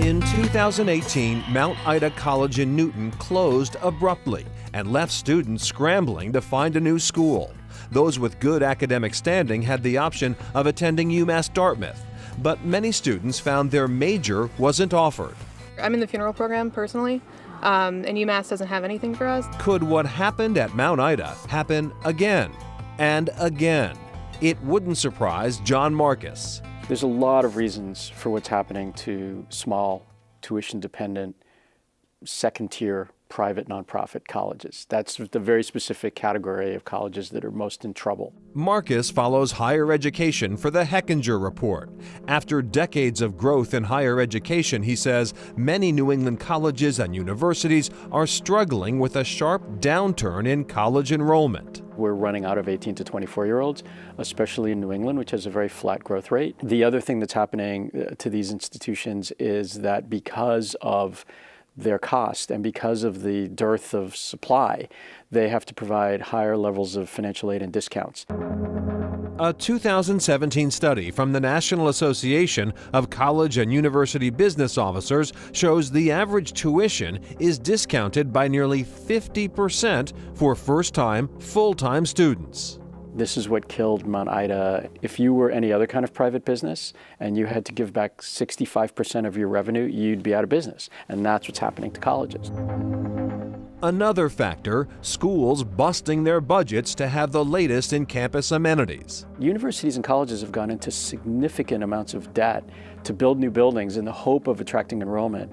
In 2018, Mount Ida College in Newton closed abruptly and left students scrambling to find a new school. Those with good academic standing had the option of attending UMass Dartmouth, but many students found their major wasn't offered. I'm in the funeral program personally, and UMass doesn't have anything for us. Could what happened at Mount Ida happen again and again? It wouldn't surprise John Marcus. There's a lot of reasons for what's happening to small, tuition-dependent, second-tier private nonprofit colleges. That's the very specific category of colleges that are most in trouble. Marcus follows higher education for the Hechinger Report. After decades of growth in higher education, he says many New England colleges and universities are struggling with a sharp downturn in college enrollment. We're running out of 18 to 24-year-olds, especially in New England, which has a very flat growth rate. The other thing that's happening to these institutions is that because of their cost and because of the dearth of supply, they have to provide higher levels of financial aid and discounts. A 2017 study from the National Association of College and University Business Officers shows the average tuition is discounted by nearly 50% for first-time, full-time students. This is what killed Mount Ida. If you were any other kind of private business and you had to give back 65% of your revenue, you'd be out of business. And that's what's happening to colleges. Another factor, schools busting their budgets to have the latest in campus amenities. Universities and colleges have gone into significant amounts of debt to build new buildings in the hope of attracting enrollment.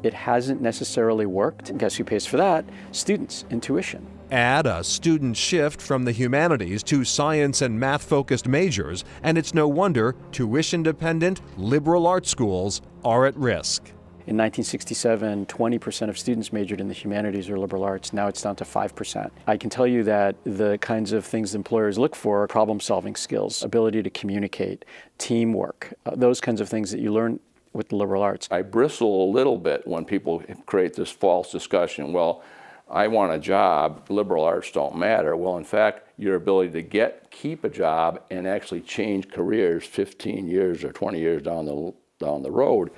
It hasn't necessarily worked. Guess who pays for that? Students in tuition. Add a student shift from the humanities to science and math-focused majors, and it's no wonder tuition-dependent liberal arts schools are at risk. In 1967, 20% of students majored in the humanities or liberal arts. Now it's down to 5%. I can tell you that the kinds of things employers look for are problem-solving skills, ability to communicate, teamwork, those kinds of things that you learn with the liberal arts. I bristle a little bit when people create this false discussion. Well, I want a job, liberal arts don't matter. Well, in fact, your ability to keep a job and actually change careers 15 years or 20 years down the road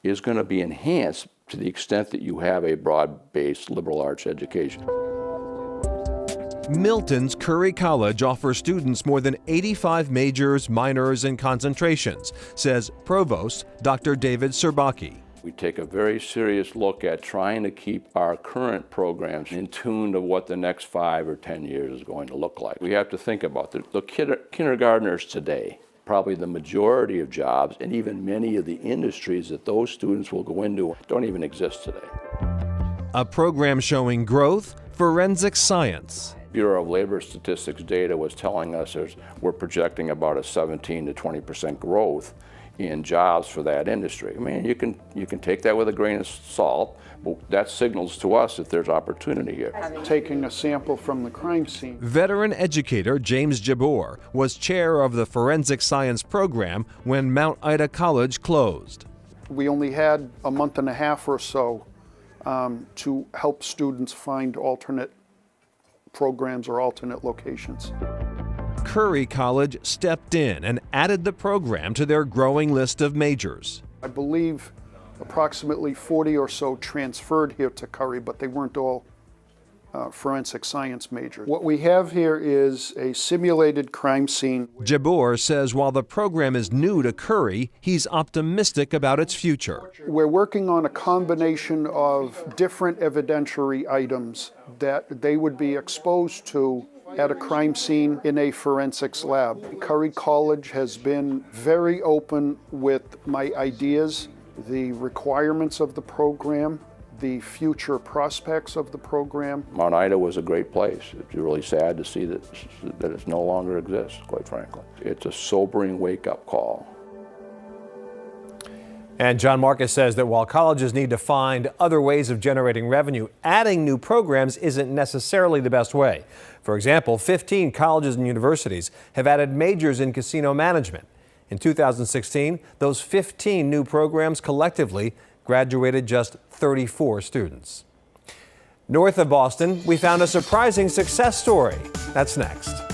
is going to be enhanced to the extent that you have a broad-based liberal arts education. Milton's Curry College offers students more than 85 majors, minors, and concentrations, says Provost Dr. David Serbaki. We take a very serious look at trying to keep our current programs in tune to what the next 5 or 10 years is going to look like. We have to think about the kindergartners today. Probably the majority of jobs and even many of the industries that those students will go into don't even exist today. A program showing growth, forensic science. Bureau of Labor Statistics data was telling us we're projecting about a 17 to 20% growth in jobs for that industry. I mean, you can take that with a grain of salt, but that signals to us that there's opportunity here. Taking a sample from the crime scene. Veteran educator James Jabbour was chair of the forensic science program when Mount Ida College closed. We only had a month and a half or so to help students find alternate programs or alternate locations. Curry College stepped in and added the program to their growing list of majors. I believe approximately 40 or so transferred here to Curry, but they weren't all forensic science majors. What we have here is a simulated crime scene. Jabbour says while the program is new to Curry, he's optimistic about its future. We're working on a combination of different evidentiary items that they would be exposed to at a crime scene in a forensics lab. Curry College has been very open with my ideas, the requirements of the program, the future prospects of the program. Mount Ida was a great place. It's really sad to see that it no longer exists, quite frankly. It's a sobering wake-up call. And John Marcus says that while colleges need to find other ways of generating revenue, adding new programs isn't necessarily the best way. For example, 15 colleges and universities have added majors in casino management. In 2016, those 15 new programs collectively graduated just 34 students. North of Boston, we found a surprising success story. That's next.